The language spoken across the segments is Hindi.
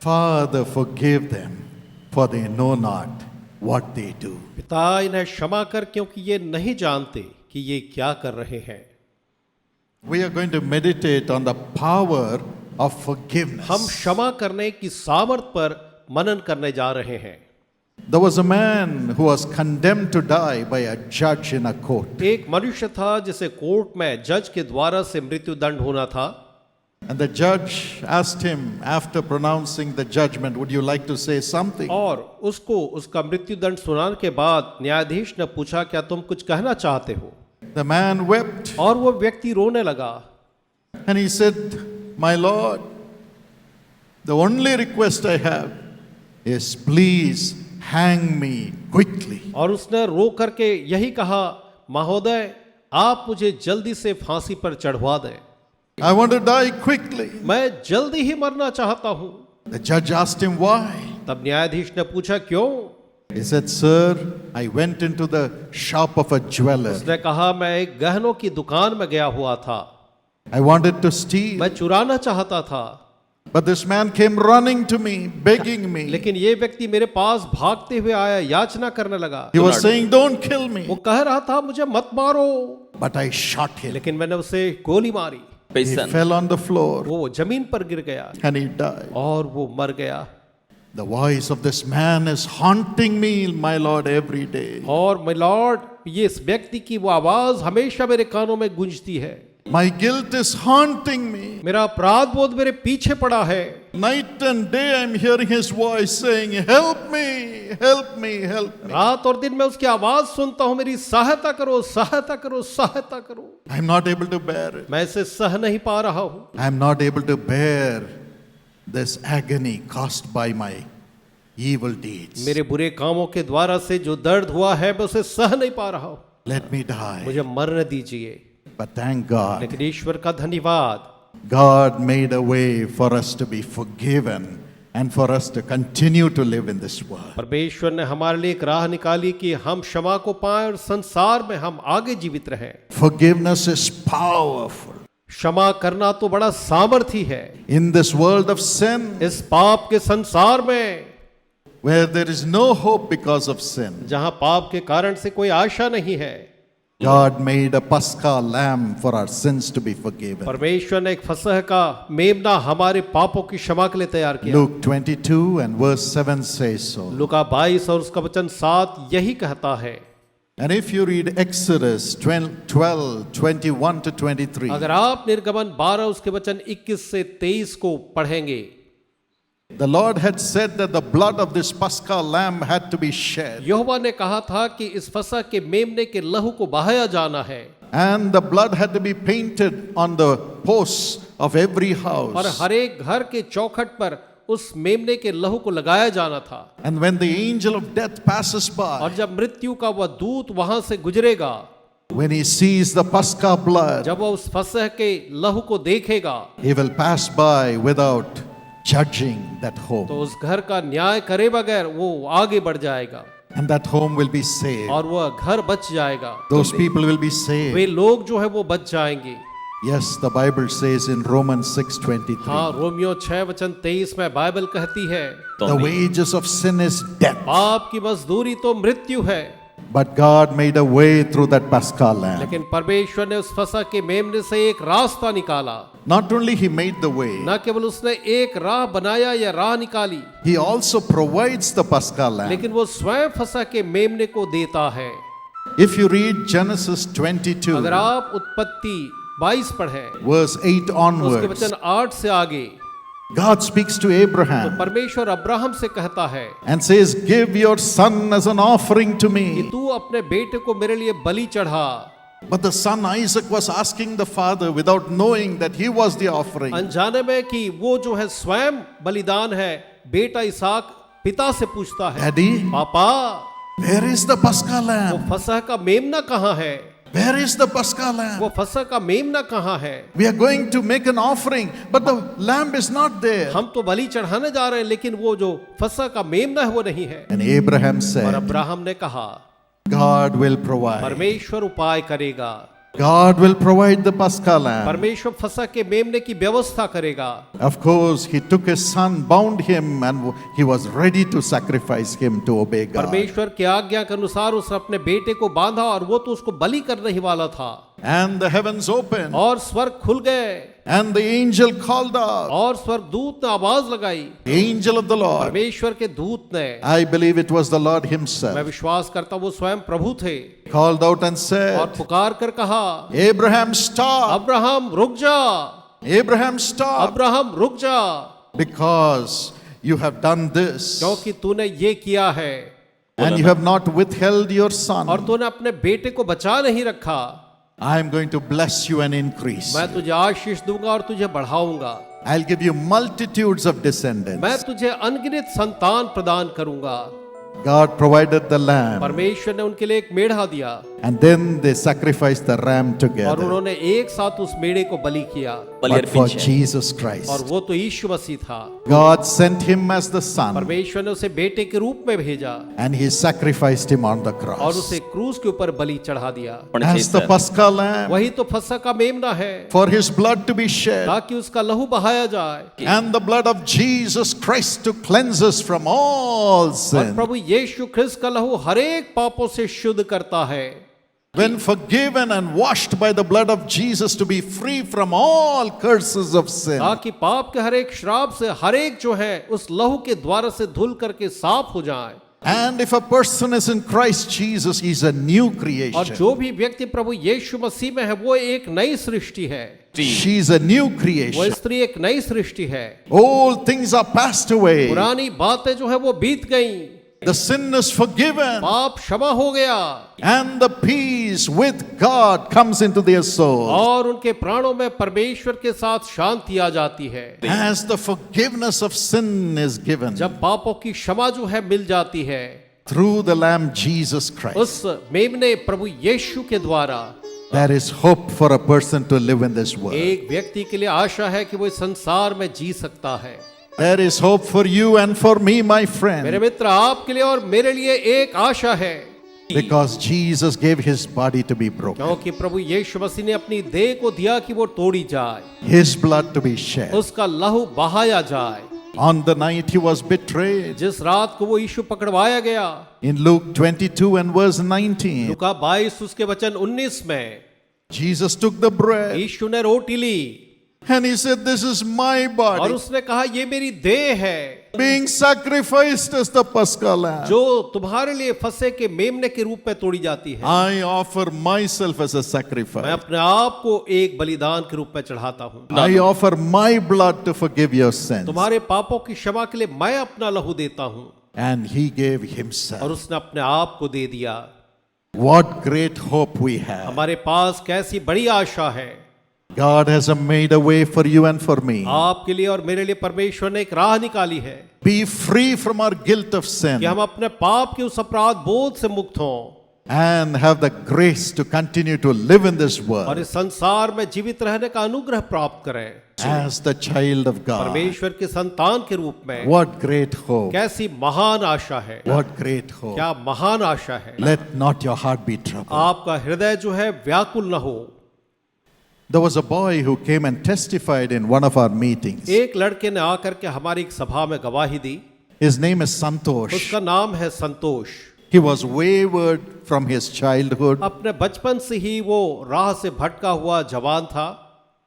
Father, forgive them, for they know not what they do. पिता इन्हें क्षमा कर, क्योंकि ये नहीं जानते कि ये क्या कर रहे हैं। We are going to meditate on the power of हम forgiveness. क्षमा करने की सामर्थ पर मनन करने जा रहे हैं। There was a man who was condemned to die by a judge in a court. एक मनुष्य था जिसे कोर्ट में जज के द्वारा से मृत्यु दंड होना था। And the judge asked him, after pronouncing the judgment, would you like to say something? और उसको उसका मृत्यु दंड सुनाने के बाद न्यायाधीश ने पूछा, क्या तुम कुछ कहना चाहते हो? The man wept और वो व्यक्ति रोने लगा। and he said, my Lord, the only request I have is please hang me quickly. और उसने रो करके यही कहा, महोदय आप मुझे जल्दी से फांसी पर चढ़वा दें, I want to die quickly. मैं जल्दी ही मरना चाहता हूं। The judge asked him why. तब न्यायाधीश ने पूछा क्यों? He said, sir, I went into the shop of a jeweler. उसने कहा, मैं एक गहनों की दुकान में गया हुआ था, I wanted to steal, मैं चुराना चाहता था, but this man came running to me, begging me. लेकिन ये व्यक्ति मेरे पास भागते हुए आया, याचना करने लगा। He was saying, don't kill वो me. कह रहा था मुझे मत मारो, But I shot him. लेकिन मैंने उसे गोली मारी। He fell on the floor वो जमीन पर गिर गया and he died. और वो मर गया। The voice of this man is haunting me, my Lord, every day. और my Lord, ये इस व्यक्ति की वो आवाज हमेशा मेरे कानों में गूंजती है। My guilt is haunting me. मेरा अपराध बोध मेरे पीछे पड़ा है। Night and day I'm hearing his voice saying, help me, help me, help me. रात और दिन मैं उसकी आवाज सुनता हूं, मेरी सहायता करो, सहायता करो, सहायता करो। I'm not able to bear it. मैं इसे सह नहीं पा रहा हूं। I'm not able to bear this agony caused by my evil deeds. मेरे बुरे कामों के द्वारा से जो दर्द हुआ है, मैं उसे सह नहीं पा रहा हूं। Let me die. मुझे मरने दीजिए। But thank God, लेकिन ईश्वर का धन्यवाद, God made a way for us to be forgiven and for us to continue to live in this world. परमेश्वर ने हमारे लिए एक राह निकाली कि हम क्षमा को पाएं और संसार में हम आगे जीवित रहें। Forgiveness is powerful. क्षमा करना तो बड़ा सामर्थी है। In this world of sin, इस पाप के संसार में, where there is no hope because of sin, जहां पाप के कारण से कोई आशा नहीं है, God made a Paschal lamb for our sins to be forgiven. परमेश्वर ने एक फसह का मेमना हमारे पापों की क्षमा के लिए तैयार किया। Luke 22 and verse 7 says so. लूका 22 और उसका वचन 7 यही कहता है। And if you read Exodus 12, 21 to 23, अगर आप निर्गमन 12 उसके वचन 21 से 23 को पढ़ेंगे, the Lord had said that the blood of this Paschal lamb had to be shed. यहोवा ने कहा था कि इस फसह के मेमने के लहू को बहाया जाना है, And the blood had to be painted on the posts of every और house. हर एक घर के चौखट पर उस मेमने के लहू को लगाया जाना था। And when the angel of death passes और by, जब मृत्यु का वह दूत वहां से गुजरेगा, when he sees the Paschal blood, जब वह उस फसह के लहू को देखेगा, he will pass by without judging that home. तो उस घर का न्याय करे बगैर वो आगे बढ़ जाएगा And that home will be saved. और वह घर बच जाएगा। Those people will be way saved. लोग जो है वो बच जाएंगे। Yes, the Bible says in Romans 6:23, हाँ, रोमियो 6 वचन 23 में बाइबल कहती है, the wages of sin is death. पाप की मजदूरी तो मृत्यु है, But God made a way through that Paschal lamb. लेकिन परमेश्वर ने उस फसह के मेमने से एक रास्ता निकाला। Not only he made the way, न केवल उसने एक राह बनाया या राह निकाली, he also provides the Paschal lamb. लेकिन वो स्वयं फसह के मेमने को देता है। If you read Genesis 22, अगर आप उत्पत्ति 22 पढ़ें, verse 8 उसके onwards, वचन 8 से आगे, God speaks to तो Abraham परमेश्वर अब्राहम से कहता है and says, give your son as an offering to कि me. तू अपने बेटे को मेरे लिए बलि चढ़ा। But the son Isaac was asking the father without knowing that he was the offering. अनजाने में कि वो जो है स्वयं बलिदान है, बेटा इसहाक पिता से पूछता है, Daddy, पापा where is the Paschal वो lamb? फसह का मेमना कहाँ है? Where is the Paschal lamb? वो फसह का मेमना कहाँ है? We are going to make an offering, but the lamb is not there. हम तो बलि चढ़ाने जा रहे हैं, लेकिन वो जो फसह का मेमना है वो नहीं है। And Abraham और said, अब्राहम ने कहा, God will provide. परमेश्वर उपाय करेगा। God will provide the Paschal lamb. परमेश्वर फसह के मेमने की व्यवस्था करेगा। Of course, he took his son, bound him, and he was ready to sacrifice him to obey God. परमेश्वर की आज्ञा के अनुसार उसने अपने बेटे को बांधा और वो तो उसको बलि करने ही वाला था। And the heavens opened, और स्वर्ग खुल गए and the angel called out, और स्वर्गदूत ने आवाज लगाई, the angel of the Lord. परमेश्वर के दूत ने, I believe it was the Lord मैं himself, विश्वास करता वो स्वयं प्रभु थे, called out and और said, पुकार कर कहा, Abraham, stop! अब्राहम रुक जा, Abraham, stop! अब्राहम रुक जा, Because you have done this, क्योंकि तूने ये किया है and you have not withheld your और son. तूने अपने बेटे को बचा नहीं रखा। I am going to bless you and increase. मैं तुझे आशीष दूंगा और तुझे बढ़ाऊंगा। I'll give you multitudes of मैं descendants. तुझे अनगिनत संतान प्रदान करूंगा। God provided the lamb, परमेश्वर ने उनके लिए एक मेढ़ा दिया and then they sacrificed the ram और together. उन्होंने एक साथ उस मेढ़े को बलि किया, But for Jesus और Christ, वो तो यीशु मसीह था। God sent him as the son, परमेश्वर ने उसे बेटे के रूप में भेजा and he sacrificed him on the और cross. उसे क्रूस के ऊपर बलि चढ़ा दिया। As the Paschal lamb, वही तो फसह का मेमना है, for his blood to be shed, ताकि उसका लहू बहाया जाए and the blood of Jesus Christ to cleanse us from all और sin. प्रभु यीशु ख्रिस्त का लहू हर एक पापों से शुद्ध करता है। When forgiven and washed by the blood of Jesus to be free from all curses of sin. ताकि पाप के हर एक श्राप से हर एक जो है उस लहू के द्वारा से धुल करके साफ हो जाए। And if a person is in Christ Jesus, he is a new और creation. जो भी व्यक्ति प्रभु यीशु मसीह में है वो एक नई सृष्टि है, She is a new वो creation. स्त्री एक नई सृष्टि है। All things are passed away. पुरानी बातें जो है वो बीत गईं, The sin is forgiven. पाप क्षमा हो गया And the peace with God comes into their soul. और उनके प्राणों में परमेश्वर के साथ शांति आ जाती है। As the forgiveness of sin is given जब पापों की क्षमा जो है मिल जाती है through the Lamb Jesus Christ, उस मेमने प्रभु यीशु के द्वारा, there is hope for a person to live in this world. एक व्यक्ति के लिए आशा है कि वो इस संसार में जी सकता है। There is hope for you and for me, my मेरे friend, मित्र, आपके लिए और मेरे लिए एक आशा है, because Jesus gave his body to be broken, क्योंकि प्रभु यीशु मसीह ने अपनी देह को दिया कि वो तोड़ी जाए, his blood to be shed. उसका लहू बहाया जाए। On the night he was betrayed, जिस रात को वो यीशु पकड़वाया गया, in Luke 22 and verse 19, लूका 22 उसके वचन 19 में Jesus took the bread यीशु ने रोटी ली and he said, "This is my और body उसने कहा ये मेरी देह है being sacrificed as the Paschal lamb. जो तुम्हारे लिए फसह के मेमने के रूप में तोड़ी जाती है। I offer myself as a मैं sacrifice. अपने आप को एक बलिदान के रूप में चढ़ाता हूँ। I offer my blood to forgive your sins." तुम्हारे पापों की क्षमा के लिए मैं अपना लहू देता हूँ, And he gave और himself. उसने अपने आप को दे दिया। What great hope we have. हमारे पास कैसी बड़ी आशा है। God has made a way for you and for me. आपके लिए और मेरे लिए परमेश्वर ने एक राह निकाली है Be free from our guilt of कि sin हम अपने पाप के उस अपराध बोध से मुक्त हों and have the grace to continue to live in this और world इस संसार में जीवित रहने का अनुग्रह प्राप्त करें as the child of God. परमेश्वर के संतान के रूप में। What great hope. कैसी महान आशा है, What great hope. क्या महान आशा है। Let not your heart be troubled. आपका हृदय जो है व्याकुल न हो। There was a boy who came and testified in one of our meetings. एक लड़के ने आकर के हमारी एक सभा में गवाही दी। His name is Santosh. उसका नाम है संतोष। He was wayward from his childhood, अपने बचपन से ही वो राह से भटका हुआ जवान था।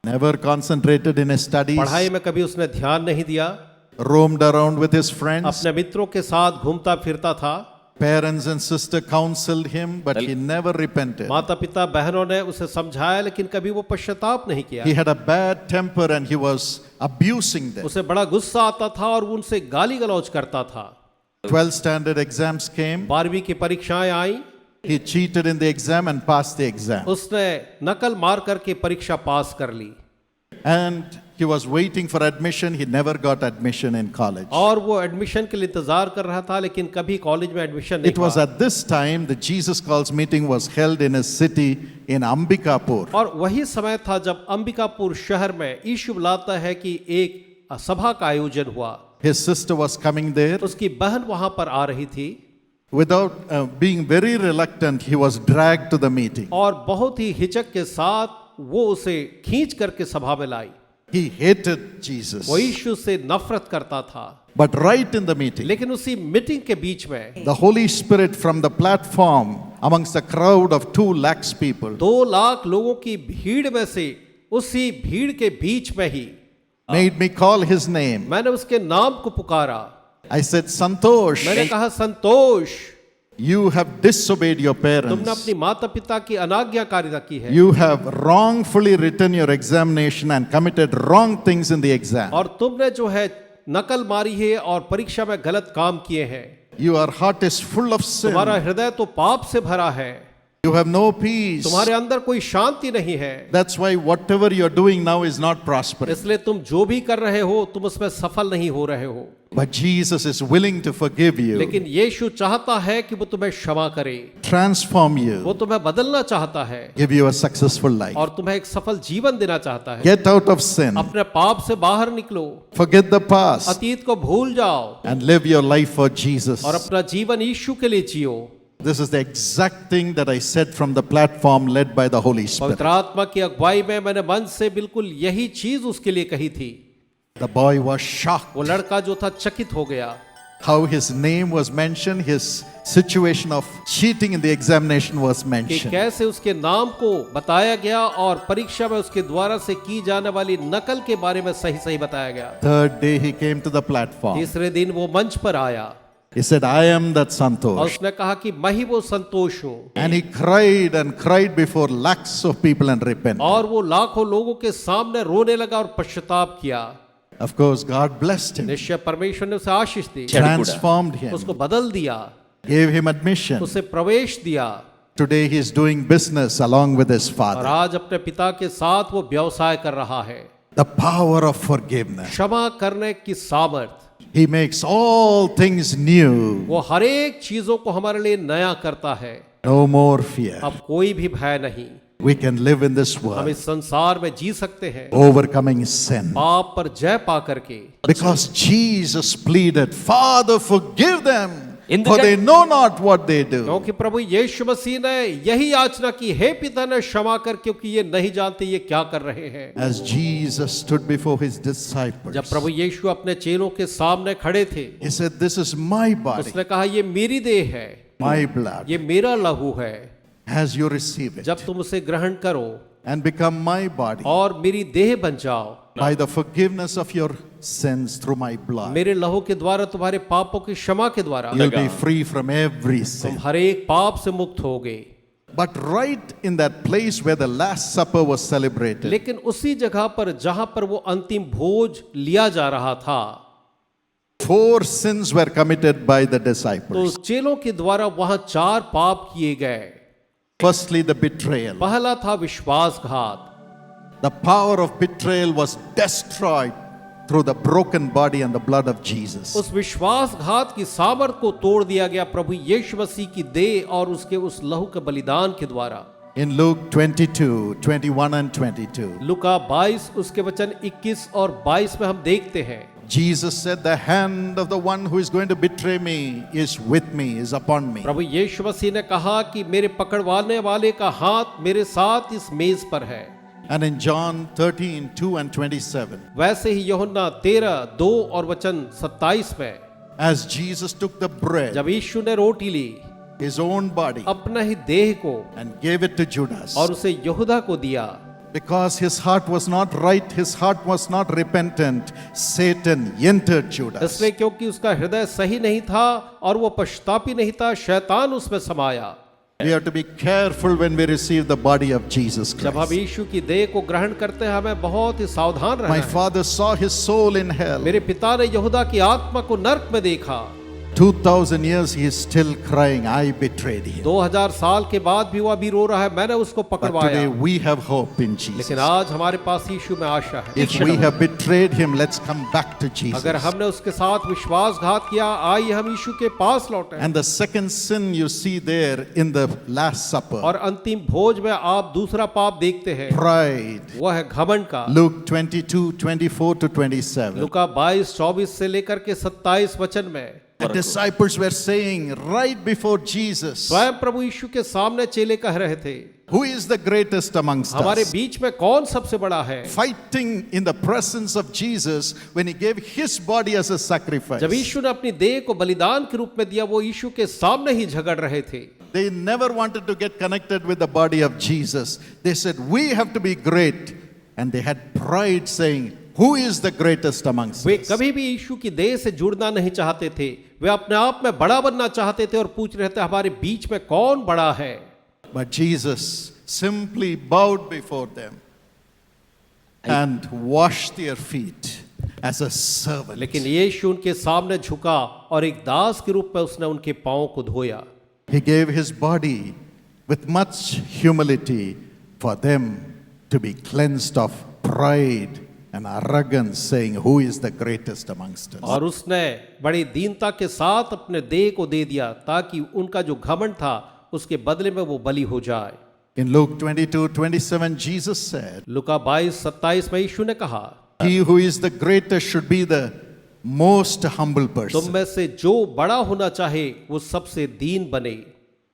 never concentrated in his studies, पढ़ाई में कभी उसने ध्यान नहीं दिया, roamed around with his friends. अपने मित्रों के साथ घूमता फिरता था। Parents and sister counseled him, but he never repented. माता पिता बहनों ने उसे समझाया लेकिन कभी वो पश्चाताप नहीं किया। He had a bad temper and he was abusing them. उसे बड़ा गुस्सा आता था और वो उनसे गाली गलौज करता था। 12th standard exams came. 12वीं की परीक्षाएं आई, He cheated in the exam and passed the exam. उसने नकल मार करके परीक्षा पास कर ली And he was waiting for admission. He never got admission in college. और वो एडमिशन के लिए इंतजार कर रहा था लेकिन कभी कॉलेज में एडमिशन नहीं It was हुआ। at this time the Jesus Calls meeting was held in his city in Ambikapur. और वही समय था जब अंबिकापुर शहर में यीशु बुलाता है कि एक सभा का आयोजन हुआ। His sister was coming there उसकी बहन वहां पर आ रही थी Without being very reluctant, he was dragged to the meeting. और बहुत ही हिचक के साथ वो उसे खींच करके सभा में लाई। He hated Jesus. वो यीशु से नफरत करता था, But right in the meeting, लेकिन उसी मीटिंग के बीच में the Holy Spirit from the platform amongst the crowd of 2 lakhs people 2 lakh लोगों की भीड़ में से उसी भीड़ के बीच में ही made me call his name. मैंने उसके नाम को पुकारा। I said, Santosh, मैंने कहा, संतोष, you have disobeyed your तुमने parents. अपनी माता पिता की अनाज्ञाकारिता की है You have wrongfully written your examination and committed wrong things in the exam. और तुमने जो है नकल मारी है और परीक्षा में गलत काम किए हैं। Your heart is full of sin. तुम्हारा हृदय तो पाप से भरा है, You have no peace. तुम्हारे अंदर कोई शांति नहीं है, That's why whatever you're doing now is not prospering. इसलिए तुम जो भी कर रहे हो तुम उसमें सफल नहीं हो रहे हो। But Jesus is willing to forgive you, लेकिन यीशु चाहता है कि वो तुम्हें क्षमा करे, transform वो you, तुम्हें बदलना चाहता है give you a successful life. और तुम्हें एक सफल जीवन देना चाहता है। Get out of sin, अपने पाप से बाहर निकलो, forget the past, अतीत को भूल जाओ and live your life for Jesus. और अपना जीवन यीशु के लिए जियो। This is the exact thing that I said from the platform led by the Holy Spirit. पवित्र आत्मा की अगुवाई में मैंने मन से बिल्कुल यही चीज उसके लिए कही थी। The boy was shocked वो लड़का जो था चकित हो गया, how his name was mentioned, his situation of cheating in the examination was कि mentioned. कैसे उसके नाम को बताया गया और परीक्षा में उसके द्वारा से की जाने वाली नकल के बारे में सही सही बताया गया। Third day he came to the platform. तीसरे दिन वो मंच पर आया He said, I am that और Santosh. उसने कहा कि मैं ही वो संतोष हूँ। And he cried and cried before lakhs of people and repented. और वो लाखों लोगों के सामने रोने लगा और पश्चाताप किया। Of course, God blessed him, निश्चय परमेश्वर ने उसे आशीष दी, transformed him, उसको बदल दिया, gave him admission. उसे प्रवेश दिया Today he is doing business along with his और father. आज अपने पिता के साथ वो व्यवसाय कर रहा है। The power of forgiveness. क्षमा करने की सामर्थ, He makes all things new. वो हर एक चीजों को हमारे लिए नया करता है। No more fear. अब कोई भी भय नहीं, We can live in this हम world, इस संसार में जी सकते हैं overcoming sin. पाप पर जय पा करके, Because Jesus pleaded, Father, forgive them, ఎందుకంటే- for they know not what they do. क्योंकि प्रभु यीशु मसीह ने यही याचना की, हे पिता ने क्षमा कर, क्योंकि ये नहीं जानते ये क्या कर रहे हैं। As Jesus stood before his disciples, जब प्रभु यीशु अपने चेलों के सामने खड़े थे, he said, This is my body, उसने कहा ये मेरी देह है, my blood. ये मेरा लहू है। As you receive it जब तुम उसे ग्रहण करो and become my body और मेरी देह बन जाओ, by the forgiveness of your sins through my blood, मेरे लहू के द्वारा, तुम्हारे पापों की क्षमा के द्वारा you'll be free from every तुम sin. हर एक पाप से मुक्त होगे। But right in that place where the Last Supper was celebrated, लेकिन उसी जगह पर जहां पर वो अंतिम भोज लिया जा रहा था, 4 sins were committed by the तो disciples. चेलों के द्वारा वहां 4 पाप किए गए। Firstly, the betrayal. पहला था विश्वासघात। The power of betrayal was destroyed through the broken body and the blood of Jesus. उस विश्वासघात की सामर्थ को तोड़ दिया गया प्रभु यीशु मसीह की देह और उसके उस लहू के बलिदान के द्वारा। In Luke 22, 21 and 22, लुका 22 उसके वचन 21 और 22 में हम देखते हैं, Jesus said, The hand of the one who is going to betray me is with me, is upon me. प्रभु यीशु मसीह ने कहा कि मेरे पकड़वाने वाले का हाथ मेरे साथ इस मेज पर है। And in John 13, 2 and 27, वैसे ही यूहन्ना 13, 2 और वचन 27 में, as Jesus took the bread, जब यीशु ने रोटी ली, his own body, अपना ही देह को, and gave it to Judas, और उसे यहूदा को दिया, because his heart was not right, his heart was not repentant, Satan entered Judas. इसलिए क्योंकि उसका हृदय सही नहीं था और वो पश्चातापी नहीं था, शैतान उसमें समाया। We have to be careful when we receive the body of Jesus जब हम Christ. यीशु की देह को ग्रहण करते हैं हमें बहुत ही सावधान रहना My है। father saw his soul in hell. मेरे पिता ने यहूदा की आत्मा को नरक में देखा। 2000 years he is still crying, I betrayed him. 2000 साल के बाद भी वो अभी रो रहा है, मैंने उसको But today पकड़वाया। we have hope in Jesus. लेकिन आज हमारे पास यीशु में आशा है। If we have betrayed him, let's come back to Jesus. अगर हमने उसके साथ विश्वासघात किया, आइए हम यीशु के पास लौटें। And the second sin you see there in the Last Supper, और अंतिम भोज में आप दूसरा पाप देखते हैं, pride. वो है घमंड का। Luke 22, 24 to 27. लुका 22, 24 से लेकर के 27 वचन में, The disciples were saying right before Jesus, स्वयं प्रभु यीशु के सामने चेले कह रहे थे, who is the greatest amongst हमारे us? बीच में कौन सबसे बड़ा है? Fighting in the presence of Jesus when he gave his body as a sacrifice. जब यीशु ने अपनी देह को बलिदान के रूप में दिया, वो यीशु के सामने ही झगड़ रहे थे। They never wanted to get connected with the body of Jesus. They said, we have to be great. And they had pride saying, who is the greatest amongst way us? कभी भी यीशु की देह से जुड़ना नहीं चाहते थे। वे अपने आप में बड़ा बनना चाहते थे और पूछ रहे थे, हमारे बीच में कौन बड़ा है? But Jesus simply bowed before them and washed their feet as a servant. लेकिन यीशु उनके सामने झुका और एक दास के रूप में उसने उनके पांव को धोया। He gave his body with much humility for them to be cleansed of pride and arrogance, saying, who is the greatest amongst us? और उसने बड़ी दीनता के साथ अपने देह को दे दिया ताकि उनका जो घमंड था उसके बदले में वो बलि हो जाए। In Luke 22:27, Jesus said, लुका 22:27 में यीशु ने कहा, he who is the greatest should be the most humble तुम person. में से जो बड़ा होना चाहे वो सबसे दीन बने।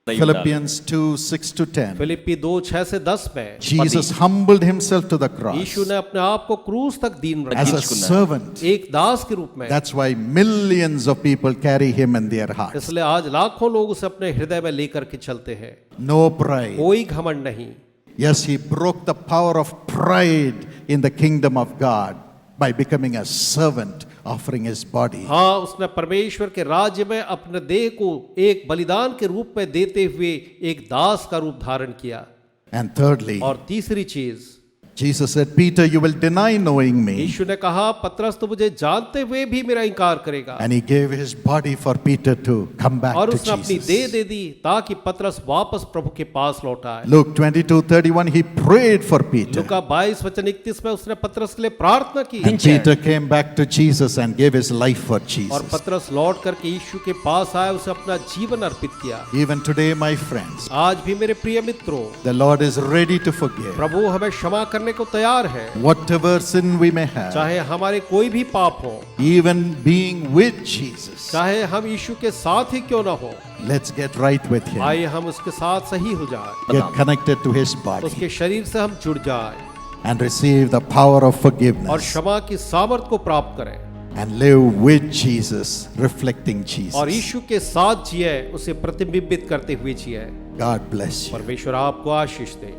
Philippians 2:6-10. फिलिप्पी 2:6-10 में Jesus humbled himself to the cross यीशु ने अपने आप को क्रूस तक दीन as a रखा, servant. एक दास के रूप में। That's why millions of people carry him in their hearts. इसलिए आज लाखों लोग उसे अपने हृदय में लेकर के चलते हैं। No pride. कोई घमंड नहीं। Yes, he broke the power of pride in the kingdom of God by becoming a servant, offering his body. हाँ, उसने परमेश्वर के राज्य में अपने देह को एक बलिदान के रूप में देते हुए एक दास का रूप धारण किया। And thirdly, और तीसरी चीज, Jesus said, Peter, you will deny knowing me. यीशु ने कहा, पतरस तो मुझे जानते हुए भी मेरा इनकार करेगा। And he gave his body for Peter to come back और to उसने अपनी देह Jesus. दे दी ताकि पतरस वापस प्रभु के पास लौट आए। Luke 22:31, he prayed for Peter. लुका 22:21 में उसने पतरस के लिए प्रार्थना की। And Peter came back to Jesus and gave his life for और Jesus. पतरस लौट करके यीशु के पास आया, उसे अपना जीवन अर्पित किया। Even today, my friends, आज भी मेरे प्रिय मित्रों, the Lord is ready to forgive. प्रभु हमें क्षमा करने को तैयार है, Whatever sin we may have, चाहे हमारे कोई भी पाप हो, even being with Jesus, चाहे हम यीशु के साथ ही क्यों ना हो, let's get right with him. आइए हम उसके साथ सही हो जाए, Get connected to his body उसके शरीर से हम जुड़ जाए and receive the power of और forgiveness क्षमा की सामर्थ को प्राप्त करें and live with Jesus, reflecting और Jesus. यीशु के साथ जिए, उसे प्रतिबिंबित करते हुए जिए। God bless you. परमेश्वर आपको आशीष दे।